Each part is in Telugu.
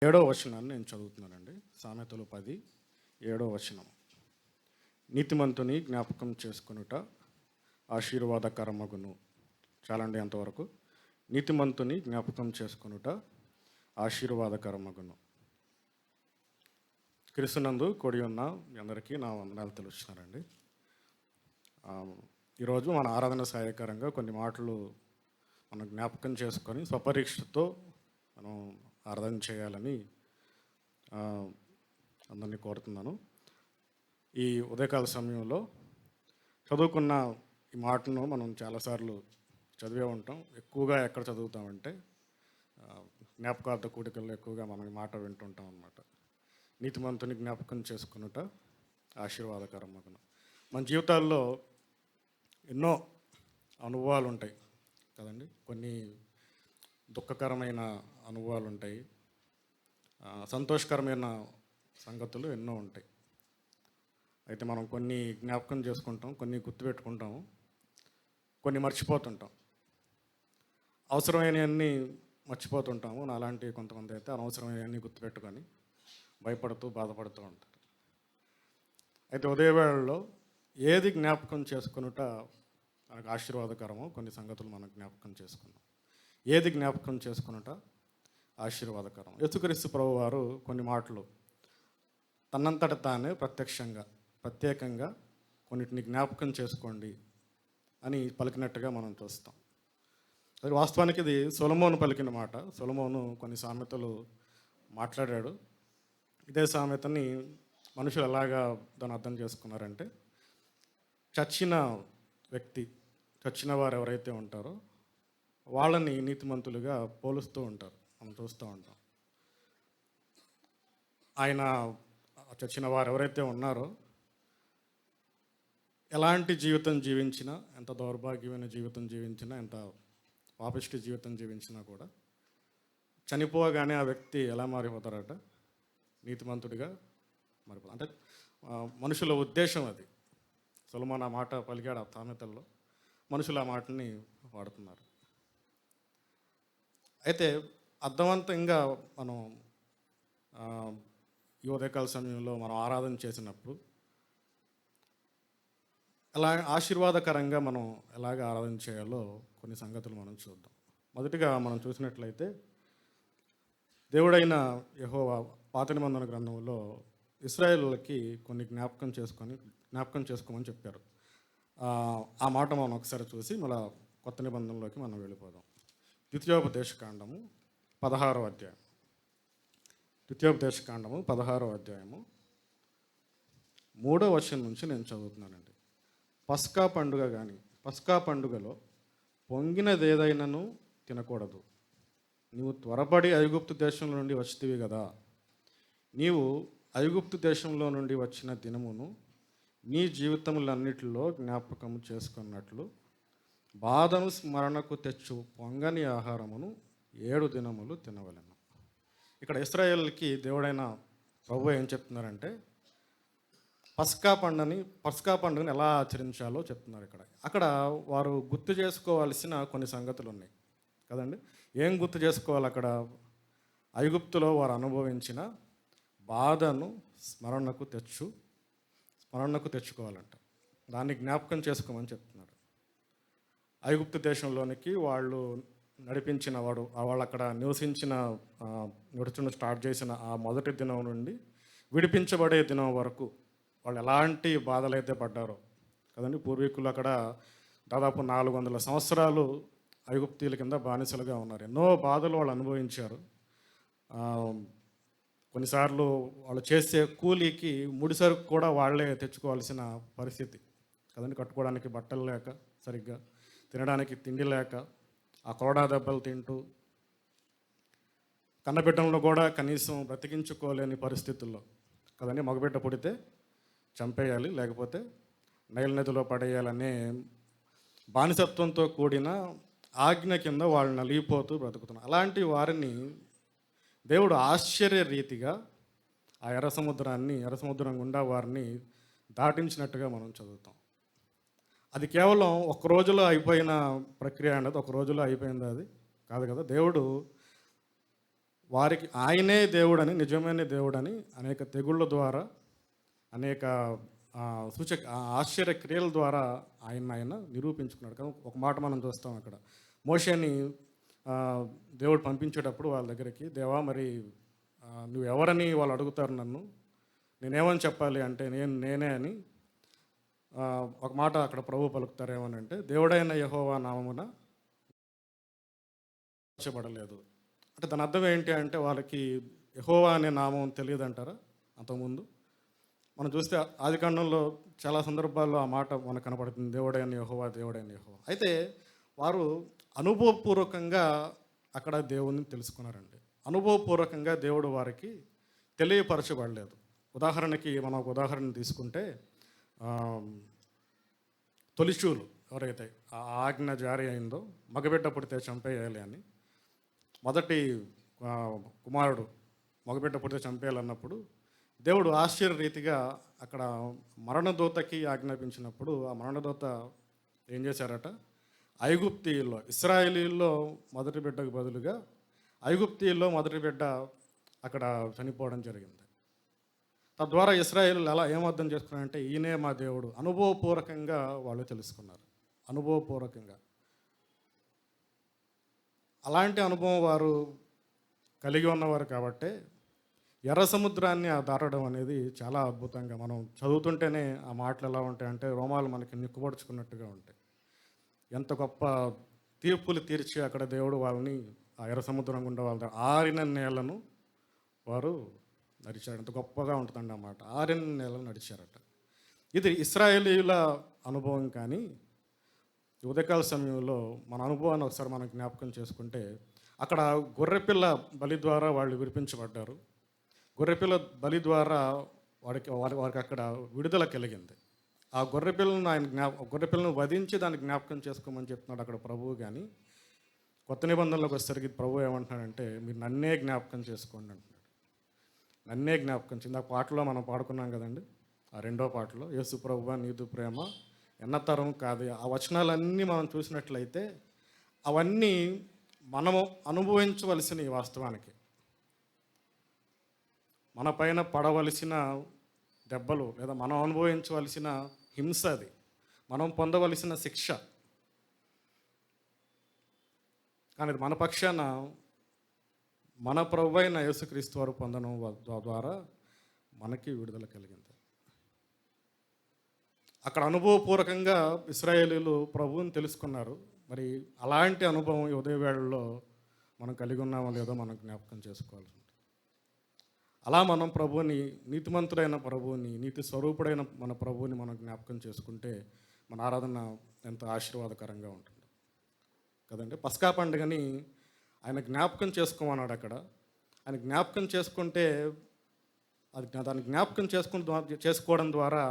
ఏడో వచనాన్ని నేను చదువుతున్నానండి. సామెతలు 10, 7వ వచనం. నీతిమంతుని జ్ఞాపకం చేసుకొనుట ఆశీర్వాదకరమగును. చాలండి అంతవరకు. నీతిమంతుని జ్ఞాపకం చేసుకొనుట ఆశీర్వాదకరమగును. క్రీస్తునందు కూడి ఉన్న మీ అందరికీ నా వందనాలు తెలుస్తున్నారండి. ఈరోజు మన ఆరాధన సహాయకరంగా కొన్ని మాటలు మనం జ్ఞాపకం చేసుకొని స్వపరీక్షతో మనం ఆరాధన చేయాలని అందరినీ కోరుతున్నాను. ఈ ఉదయకాల సమయంలో చదువుకున్న ఈ మాటను మనం చాలాసార్లు చదివే ఉంటాం. ఎక్కువగా ఎక్కడ చదువుతామంటే జ్ఞాపకార్థ కూడికల్లో ఎక్కువగా మనం ఈ మాట వింటుంటాం అన్నమాట. నీతిమంతుని జ్ఞాపకం చేసుకున్నట ఆశీర్వాదకరమగును. మన జీవితాల్లో ఎన్నో అనుభవాలు ఉంటాయి కదండి. కొన్ని దుఃఖకరమైన అనుభవాలు ఉంటాయి, సంతోషకరమైన సంగతులు ఎన్నో ఉంటాయి. అయితే మనం కొన్ని జ్ఞాపకం చేసుకుంటాం, కొన్ని గుర్తుపెట్టుకుంటాము, కొన్ని మర్చిపోతుంటాం. అవసరమైనవన్నీ మర్చిపోతుంటాము. అలాంటి కొంతమంది అయితే అనవసరమైనవన్నీ గుర్తుపెట్టుకొని భయపడుతూ బాధపడుతూ ఉంటారు. అయితే ఉదయవేళలో ఏది జ్ఞాపకం చేసుకునుట మనకు ఆశీర్వాదకరమో కొన్ని సంగతులు మనం జ్ఞాపకం చేసుకున్నాం. ఏది జ్ఞాపకం చేసుకునుట ఆశీర్వాదకరం. యేసుక్రీస్తు ప్రభువు వారు కొన్ని మాటలు తన్నంతట తానే ప్రత్యేకంగా కొన్నిటిని జ్ఞాపకం చేసుకోండి అని పలికినట్టుగా మనం చూస్తాం. అది వాస్తవానికి ఇది సొలొమోను పలికిన మాట. సొలొమోను కొన్ని సామెతలు మాట్లాడాడు. ఇదే సామెతని మనుషులు ఎలాగా దాన్ని అర్థం చేసుకున్నారంటే, చచ్చిన వారు ఎవరైతే ఉంటారో వాళ్ళని నీతిమంతులుగా పోలుస్తూ ఉంటారు. మనం చూస్తూ ఉంటాం. ఆయన చచ్చిన వారు ఎవరైతే ఉన్నారో ఎలాంటి జీవితం జీవించినా, ఎంత దౌర్భాగ్యమైన జీవితం జీవించినా, ఎంత పాపిష్టి జీవితం జీవించినా కూడా చనిపోగానే ఆ వ్యక్తి ఎలా మారిపోతారట? నీతిమంతుడిగా మారిపోతారు. అంటే మనుషుల ఉద్దేశం అది. సొలొమోను ఆ మాట పలికాడు ఆ సామెతల్లో. మనుషులు ఆ మాటని వాడుతున్నారు. అయితే అర్థవంతంగా మనం ఈ ఉదయకాల సమయంలో మనం ఆరాధన చేసినప్పుడు ఎలా ఆశీర్వాదకరంగా మనం ఎలాగ ఆరాధన చేయాలో కొన్ని సంగతులు మనం చూద్దాం. మొదటిగా మనం చూసినట్లయితే దేవుడైన యెహోవా పాత నిబంధన గ్రంథంలో ఇశ్రాయేలులకి కొన్ని జ్ఞాపకం చేసుకోమని చెప్పారు. ఆ మాట మనం ఒకసారి చూసి మళ్ళీ కొత్త నిబంధనలోకి మనం వెళ్ళిపోదాం. ద్వితీయోపదేశకాండము 16వ అధ్యాయం. ద్వితీయోపదేశకాండము 16వ అధ్యాయము 3వ వచనం నుంచి నేను చదువుతున్నానండి. పస్కా పండుగలో పొంగినదేదైనాను తినకూడదు. నీవు త్వరపడి ఐగుప్తు దేశంలో నుండి వచ్చితివి కదా. నీవు ఐగుప్తు దేశంలో నుండి వచ్చిన దినమును నీ జీవితములన్నిటిలో జ్ఞాపకము చేసుకున్నట్లు బాధను స్మరణకు తెచ్చు పొంగని ఆహారమును 7 దినములు తినవలెను. ఇక్కడ ఇశ్రాయేలుకి దేవుడైన ప్రభువు ఏం చెప్తున్నారంటే, పస్కా పండుగని ఎలా ఆచరించాలో చెప్తున్నారు. అక్కడ వారు గుర్తు చేసుకోవాల్సిన కొన్ని సంగతులు ఉన్నాయి కదండి. ఏం గుర్తు చేసుకోవాలి? అక్కడ ఐగుప్తులో వారు అనుభవించిన బాధను స్మరణకు తెచ్చుకోవాలంట. దాన్ని జ్ఞాపకం చేసుకోమని చెప్తున్నారు. ఐగుప్తు దేశంలోనికి వాళ్ళు వాళ్ళు అక్కడ నివసించిన స్టార్ట్ చేసిన ఆ మొదటి దినం నుండి విడిపించబడే దినం వరకు వాళ్ళు ఎలాంటి బాధలు అయితే పడ్డారో కదండి. పూర్వీకులు అక్కడ దాదాపు 400 సంవత్సరాలు ఐగుప్తీయుల కింద బానిసలుగా ఉన్నారు. ఎన్నో బాధలు వాళ్ళు అనుభవించారు. కొన్నిసార్లు వాళ్ళు చేసే కూలీకి ముడిసరుకు కూడా వాళ్ళే తెచ్చుకోవాల్సిన పరిస్థితి కదండి. కట్టుకోవడానికి బట్టలు లేక, సరిగ్గా తినడానికి తిండి లేక, ఆ కొరడా దెబ్బలు తింటూ, కన్నబిడ్డలను కూడా కనీసం బ్రతికించుకోలేని పరిస్థితుల్లో కదండి. మగబిడ్డ పుడితే చంపేయాలి, లేకపోతే నైల్ నదిలో పడేయాలనే బానిసత్వంతో కూడిన ఆజ్ఞ కింద వాళ్ళు నలిగిపోతూ బ్రతుకుతున్నారు. అలాంటి వారిని దేవుడు ఆశ్చర్య రీతిగా ఆ ఎర్ర సముద్రం గుండా వారిని దాటించినట్టుగా మనం చదువుతాం. అది కేవలం ఒక రోజులో అయిపోయిన ప్రక్రియ అన్నది, ఒక రోజులో అయిపోయింది అది కాదు కదా. దేవుడు వారికి ఆయనే దేవుడని, నిజమైన దేవుడని అనేక తెగుళ్ళ ద్వారా, అనేక ఆశ్చర్య క్రియల ద్వారా ఆయన నిరూపించుకున్నాడు. కానీ ఒక మాట మనం చూస్తాం అక్కడ, మోషేని దేవుడు పంపించేటప్పుడు వాళ్ళ దగ్గరికి, దేవా మరి నువ్వు ఎవరని వాళ్ళు అడుగుతారు నన్ను, నేనేమని చెప్పాలి అంటే నేనే అని ఒక మాట అక్కడ ప్రభు పలుకుతారేమోనంటే, దేవుడైన యెహోవా నామమున పడలేదు అంటే దాని అర్థం ఏంటి అంటే, వాళ్ళకి యెహోవా అనే నామం తెలియదు అంటారా? అంతకుముందు మనం చూస్తే ఆదికాండంలో చాలా సందర్భాల్లో ఆ మాట మనకు కనపడుతుంది, దేవుడైన యెహోవా, దేవుడైన యెహోవా. అయితే వారు అనుభవపూర్వకంగా అక్కడ దేవుణ్ణి తెలుసుకున్నారండి. అనుభవపూర్వకంగా దేవుడు వారికి తెలియపరచబడలేదు. ఉదాహరణకి మనం ఒక ఉదాహరణ తీసుకుంటే, తొలిచూలు ఎవరైతే ఆ ఆజ్ఞ జారీ అయిందో, మగబిడ్డ పుడితే చంపేయాలి అని, మొదటి కుమారుడు మగబిడ్డ పుడితే చంపేయాలన్నప్పుడు దేవుడు ఆశ్చర్యరీతిగా అక్కడ మరణదూతకి ఆజ్ఞాపించినప్పుడు, ఆ మరణదూత ఏం చేశారట, ఐగుప్తీయుల్లో, ఇశ్రాయేలీల్లో మొదటి బిడ్డకు బదులుగా ఐగుప్తీయుల్లో మొదటి బిడ్డ అక్కడ చనిపోవడం జరిగింది. తద్వారా ఇశ్రాయేలు ఎలా ఏమర్థం చేసుకున్నారంటే, ఈయనే మా దేవుడు. అనుభవపూర్వకంగా వాళ్ళు తెలుసుకున్నారు. అనుభవపూర్వకంగా అలాంటి అనుభవం వారు కలిగి ఉన్నవారు కాబట్టే ఎర్ర సముద్రాన్ని దాటడం అనేది చాలా అద్భుతంగా, మనం చదువుతుంటేనే ఆ మాటలు ఎలా ఉంటాయంటే రోమాలు మనకి నిక్కుపడుచుకున్నట్టుగా ఉంటాయి. ఎంత గొప్ప తీర్పులు తీర్చి అక్కడ దేవుడు వాళ్ళని ఆ ఎర్ర సముద్రం గుండా వాళ్ళ ఆరిన నేలను వారు నడిచారు. ఎంత గొప్పగా ఉంటుందండి ఆ మాట, ఆరిన నేలను నడిచారట. ఇది ఇశ్రాయేలీయుల అనుభవం. కానీ ఉదయకాల సమయంలో మన అనుభవాన్ని ఒకసారి మనం జ్ఞాపకం చేసుకుంటే, అక్కడ గొర్రెపిల్ల బలి ద్వారా వాళ్ళు విడిపించబడ్డారు. గొర్రెపిల్ల బలి ద్వారా వారికి అక్కడ విడుదల కలిగింది. ఆ గొర్రెపిల్లను వధించి దాన్ని జ్ఞాపకం చేసుకోమని చెప్తున్నాడు అక్కడ ప్రభువు. కానీ కొత్త నిబంధనలోకి వచ్చేసరికి ప్రభు ఏమంటున్నాడంటే, మీరు నన్నే జ్ఞాపకం చేసుకోండి అంటున్నాడు. నన్నే జ్ఞాపకం ఆ పాటలో మనం పాడుకున్నాం కదండి, ఆ రెండో పాటలో, యేసు ప్రభువా నీదు ప్రేమ ఎన్నతరం కాదు. ఆ వచనాలన్నీ మనం చూసినట్లయితే అవన్నీ మనము అనుభవించవలసినవి. వాస్తవానికి మన పైన పడవలసిన దెబ్బలు, లేదా మనం అనుభవించవలసిన హింస, అది మనం పొందవలసిన శిక్ష. కానీ మన పక్షాన మన ప్రభు అయిన యేసుక్రీస్తు వారు పొందడం ద్వారా మనకి విడుదల కలిగింది. అక్కడ అనుభవపూర్వకంగా ఇశ్రాయేలీలు ప్రభువుని తెలుసుకున్నారు. మరి అలాంటి అనుభవం ఈ ఉదయవేళల్లో మనం కలిగి ఉన్నామో లేదో మనం జ్ఞాపకం చేసుకోవాల్సి ఉంటుంది. అలా మనం ప్రభువుని, నీతిమంతుడైన ప్రభువుని, నీతి స్వరూపుడైన మన ప్రభువుని మనం జ్ఞాపకం చేసుకుంటే మన ఆరాధన ఎంత ఆశీర్వాదకరంగా ఉంటుంది కదండి. పస్కా పండుగని ఆయన జ్ఞాపకం చేసుకోమన్నాడు అక్కడ. ఆయన జ్ఞాపకం చేసుకుంటే దాన్ని జ్ఞాపకం చేసుకోవడం ద్వారా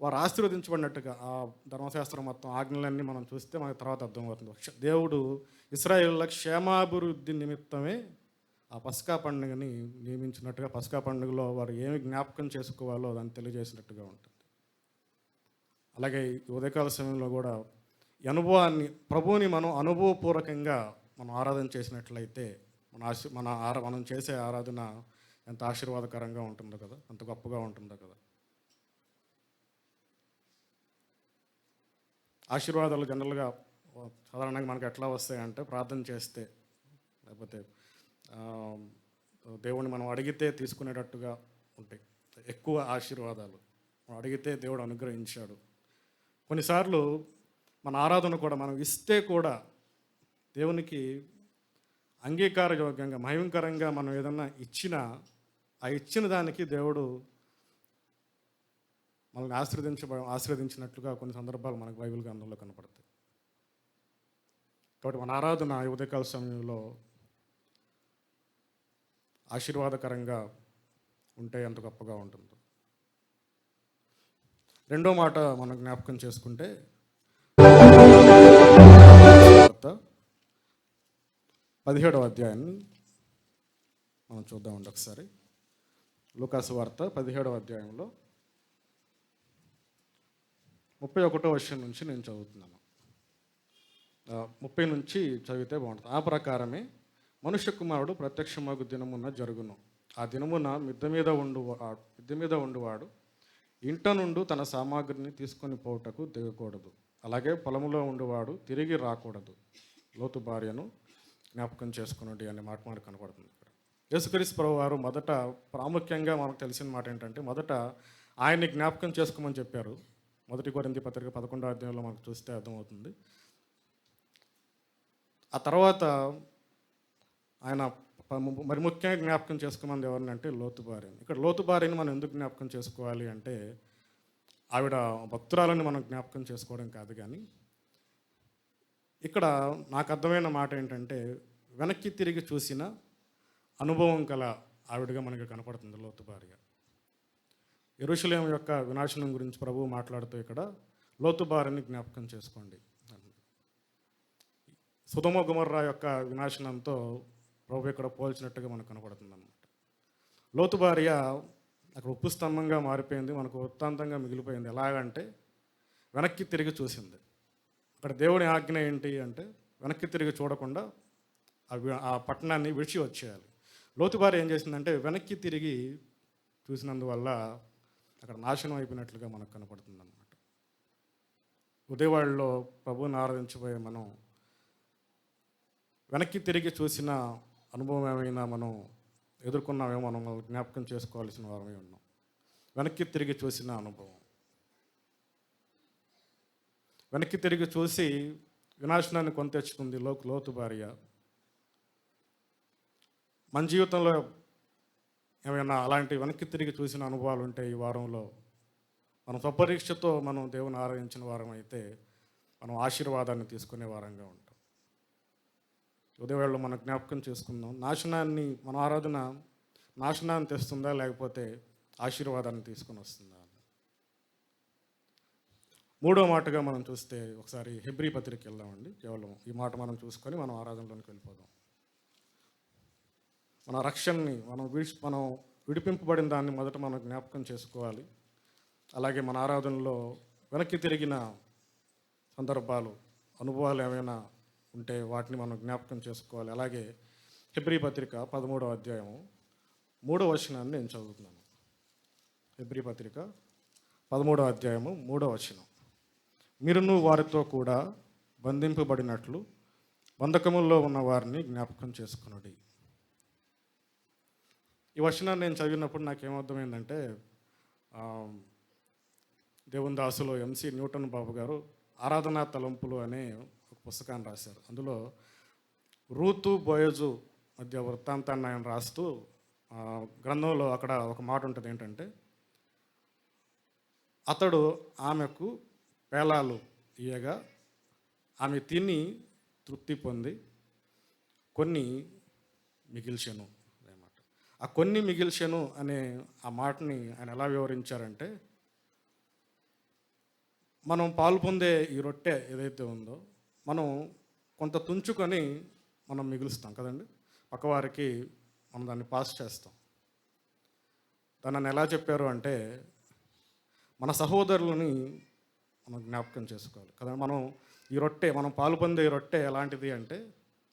వారు ఆశీర్వదించబడినట్టుగా, ఆ ధర్మశాస్త్రం మొత్తం ఆజ్ఞలన్నీ మనం చూస్తే మనకు తర్వాత అర్థమవుతుంది. దేవుడు ఇశ్రాయేలుల క్షేమాభివృద్ధి నిమిత్తమే ఆ పస్కా పండుగని నియమించినట్టుగా, పస్కా పండుగలో వారు ఏమి జ్ఞాపకం చేసుకోవాలో దాన్ని తెలియజేసినట్టుగా ఉంటుంది. అలాగే ఈ ఉదయకాల సమయంలో కూడా ఈ అనుభవాన్ని, ప్రభువుని మనం అనుభవపూర్వకంగా మనం ఆరాధన చేసినట్లయితే మనం చేసే ఆరాధన ఎంత ఆశీర్వాదకరంగా ఉంటుందో కదా, ఎంత గొప్పగా ఉంటుందో కదా. ఆశీర్వాదాలు జనరల్గా సాధారణంగా మనకు ఎట్లా వస్తాయంటే, ప్రార్థన చేస్తే, లేకపోతే దేవుణ్ణి మనం అడిగితే తీసుకునేటట్టుగా ఉంటాయి. ఎక్కువ ఆశీర్వాదాలు మనం అడిగితే దేవుడు అనుగ్రహించాడు. కొన్నిసార్లు మన ఆరాధన కూడా మనం ఇస్తే కూడా దేవునికి అంగీకారయోగ్యంగా, మహిమకరంగా మనం ఏదన్నా ఇచ్చినా, ఆ ఇచ్చిన దానికి దేవుడు మనల్ని ఆశీర్వదించినట్లుగా కొన్ని సందర్భాలు మనకు బైబిల్ గ్రంథంలో కనపడతాయి. కాబట్టి మన ఆరాధన ఈ ఉదయకాల సమయంలో ఆశీర్వాదకరంగా ఉంటే ఎంత గొప్పగా ఉంటుందో. రెండో మాట మనం జ్ఞాపకం చేసుకుంటే, 17వ అధ్యాయాన్ని మనం చూద్దామండి ఒకసారి. లూకాసు వార్త 17వ అధ్యాయంలో 31వ వచనం నుంచి నేను చదువుతున్నాను. 30 నుంచి చదివితే బాగుంటుంది. ఆ ప్రకారమే మనుష్య కుమారుడు ప్రత్యక్షమగు దినమున జరుగును. ఆ దినమున మిద్దె మీద ఉండువాడు ఇంట నుండి తన సామాగ్రిని తీసుకొని పోవుటకు దిగకూడదు. అలాగే పొలములో ఉండువాడు తిరిగి రాకూడదు. లోతు భార్యను జ్ఞాపకం చేసుకునండి అనే మాట మనకు కనపడుతుంది ఇక్కడ. యేసుక్రీస్తు ప్రభువు వారు మొదట ప్రాముఖ్యంగా మనకు తెలిసిన మాట ఏంటంటే, మొదట ఆయన్ని జ్ఞాపకం చేసుకోమని చెప్పారు. 1 కొరింథీ పత్రిక 11వ అధ్యాయంలో మనకు చూస్తే అర్థమవుతుంది. ఆ తర్వాత ఆయన మరి ముఖ్యంగా జ్ఞాపకం చేసుకోమంది ఎవరిని అంటే లోతు భార్యని. ఇక్కడ లోతు భార్యని మనం ఎందుకు జ్ఞాపకం చేసుకోవాలి అంటే, ఆవిడ భక్తురాలని మనం జ్ఞాపకం చేసుకోవడం కాదు, కానీ ఇక్కడ నాకు అర్థమైన మాట ఏంటంటే, వెనక్కి తిరిగి చూసిన అనుభవం గల ఆవిడగా మనకి కనపడుతుంది లోతు భార్య. యెరూషలేము యొక్క వినాశనం గురించి ప్రభువు మాట్లాడుతూ ఇక్కడ లోతు భార్యని జ్ఞాపకం చేసుకోండి. సొదొమ గొమొర్రా యొక్క వినాశనంతో ప్రభు ఇక్కడ పోల్చినట్టుగా మనకు కనపడుతుంది అన్నమాట. లోతు భార్య అక్కడ ఉప్పు స్తంభంగా మారిపోయింది, మనకు వృత్తాంతంగా మిగిలిపోయింది. ఎలాగంటే వెనక్కి తిరిగి చూసింది. అక్కడ దేవుని ఆజ్ఞ ఏంటి అంటే, వెనక్కి తిరిగి చూడకుండా ఆ పట్టణాన్ని విడిచి వచ్చేయాలి. లోతు భార్య ఏం చేసిందంటే, వెనక్కి తిరిగి చూసినందువల్ల అక్కడ నాశనం అయిపోయినట్లుగా మనకు కనపడుతుంది అన్నమాట. ఉదయవాడలో ప్రభువుని ఆరాధించబోయే మనం వెనక్కి తిరిగి చూసిన అనుభవం ఏమైనా మనం ఎదుర్కొన్నామేమో మనం జ్ఞాపకం చేసుకోవాల్సిన వారమే ఉన్నాం. వెనక్కి తిరిగి చూసిన అనుభవం, వెనక్కి తిరిగి చూసి వినాశనాన్ని కొని తెచ్చుకుంది లోతు భార్య. మన జీవితంలో ఏమైనా అలాంటి వెనక్కి తిరిగి చూసిన అనుభవాలు ఉంటే ఈ వారంలో మనం స్వపరీక్షతో మనం దేవుని ఆరాధించిన వారం అయితే మనం ఆశీర్వాదాన్ని తీసుకునే వారంగా ఉంటాం. ఉదయవేళలో మనం జ్ఞాపకం చేసుకుందాం, మన ఆరాధన నాశనాన్ని తెస్తుందా లేకపోతే ఆశీర్వాదాన్ని తీసుకొని వస్తుందా. మూడో మాటగా మనం చూస్తే ఒకసారి హెబ్రీ పత్రిక వెళ్దామండి. కేవలం ఈ మాట మనం చూసుకొని మనం ఆరాధనలోనికి వెళ్ళిపోదాం. మన రక్షణని మనం విడిపింపబడిన దాన్ని మొదట మనం జ్ఞాపకం చేసుకోవాలి. అలాగే మన ఆరాధనలో వెనక్కి తిరిగిన సందర్భాలు, అనుభవాలు ఏమైనా ఉంటే వాటిని మనం జ్ఞాపకం చేసుకోవాలి. అలాగే హెబ్రీ పత్రిక 13వ అధ్యాయం 3వ వచనాన్ని నేను చదువుతున్నాను. హెబ్రీ పత్రిక 13వ అధ్యాయము 3వ వచనం. మీరును వారితో కూడా బంధింపబడినట్లు బంధకముల్లో ఉన్న వారిని జ్ఞాపకం చేసుకునుడి. ఈ వచనాన్ని నేను చదివినప్పుడు నాకేమర్థమైందంటే, దేవుని దాసులు ఎంసి న్యూటన్ బాబు గారు ఆరాధనా తలంపులు అనే ఒక పుస్తకాన్ని రాశారు. అందులో రూతు బోయజు మధ్య వృత్తాంతాన్ని ఆయన రాస్తూ గ్రంథంలో అక్కడ ఒక మాట ఉంటుంది ఏంటంటే, అతడు ఆమెకు పేలాలు ఇయ్యగా ఆమె తిని తృప్తి పొంది కొన్ని మిగిల్చెను అన్నమాట. ఆ కొన్ని మిగిల్చెను అనే ఆ మాటని ఆయన ఎలా వివరించారంటే, మనం పాలు పొందే ఈ రొట్టె ఏదైతే ఉందో మనం కొంత తుంచుకొని మనం మిగులుస్తాం కదండి. పక్కవారికి మనం దాన్ని పాస్ చేస్తాం. దాన్ని ఎలా చెప్పారు అంటే, మన సహోదరులని మనం జ్ఞాపకం చేసుకోవాలి కదా. మనం పాలు పొందే ఈ రొట్టె ఎలాంటిది అంటే,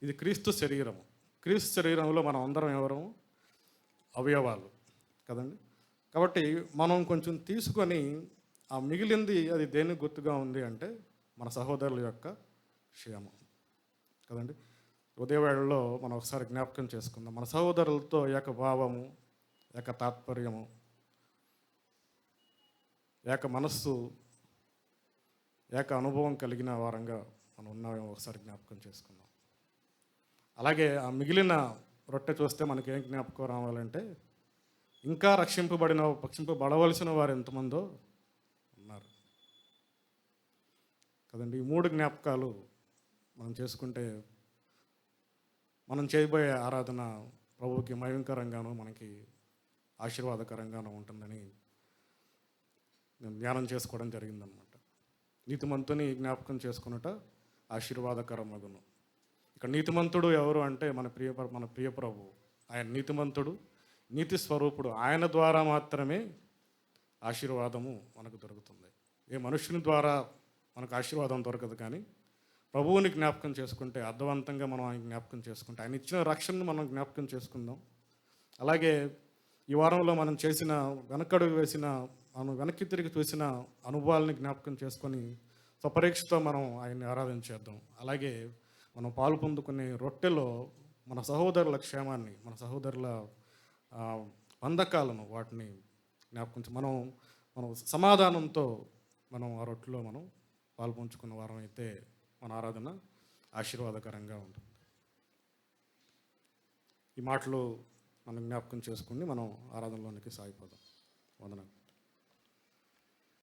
ఇది క్రీస్తు శరీరము. క్రీస్తు శరీరంలో మనం అందరం ఎవరము? అవయవాలు కదండి. కాబట్టి మనం కొంచెం తీసుకొని ఆ మిగిలింది అది దేనికి గుర్తుగా ఉంది అంటే, మన సహోదరుల యొక్క క్షేమం కదండి. ఉదయవేళలో మనం ఒకసారి జ్ఞాపకం చేసుకుందాం. మన సహోదరులతో ఏక భావము, ఏక తాత్పర్యము, ఏక మనస్సు, ఏక అనుభవం కలిగిన వారంగా మనం ఉన్నామేమో ఒకసారి జ్ఞాపకం చేసుకుందాం. అలాగే ఆ మిగిలిన రొట్టె చూస్తే మనకేం జ్ఞాపకం రావాలంటే, ఇంకా రక్షింపబడవలసిన వారు ఎంతమందో ఉన్నారు కదండి. ఈ 3 జ్ఞాపకాలు మనం చేసుకుంటే మనం చేయబోయే ఆరాధన ప్రభువుకి మహిమకరంగాను మనకి ఆశీర్వాదకరంగాను ఉంటుందని నేను ధ్యానం చేసుకోవడం జరిగిందనమాట. నీతిమంతుని జ్ఞాపకం చేసుకున్నట ఆశీర్వాదకరమగును. ఇక్కడ నీతిమంతుడు ఎవరు అంటే మన ప్రియ ప్రభువు. ఆయన నీతిమంతుడు, నీతి స్వరూపుడు. ఆయన ద్వారా మాత్రమే ఆశీర్వాదము మనకు దొరుకుతుంది. ఏ మనుషుని ద్వారా మనకు ఆశీర్వాదం దొరకదు, కానీ ప్రభువుని జ్ఞాపకం చేసుకుంటే, అర్థవంతంగా మనం ఆయన జ్ఞాపకం చేసుకుంటే, ఆయన ఇచ్చిన రక్షణను మనం జ్ఞాపకం చేసుకుందాం. అలాగే ఈ వారంలో మనం చేసిన వెనకడుగు వేసిన, మనం వెనక్కి తిరిగి చూసిన అనుభవాలని జ్ఞాపకం చేసుకొని స్వపరీక్షతో మనం ఆయన్ని ఆరాధించేద్దాం. అలాగే మనం పాలు పొందుకునే రొట్టెలో మన సహోదరుల క్షేమాన్ని, మన సహోదరుల బంధకాలను వాటిని జ్ఞాపకం మనం మనం సమాధానంతో మనం ఆ రొట్టెలో మనం పాలు పంచుకున్న వారం అయితే మన ఆరాధన ఆశీర్వాదకరంగా ఉంటుంది. ఈ మాటలు మనం జ్ఞాపకం చేసుకుని మనం ఆరాధనలోనికి సాగిపోదాం. వందనాలు.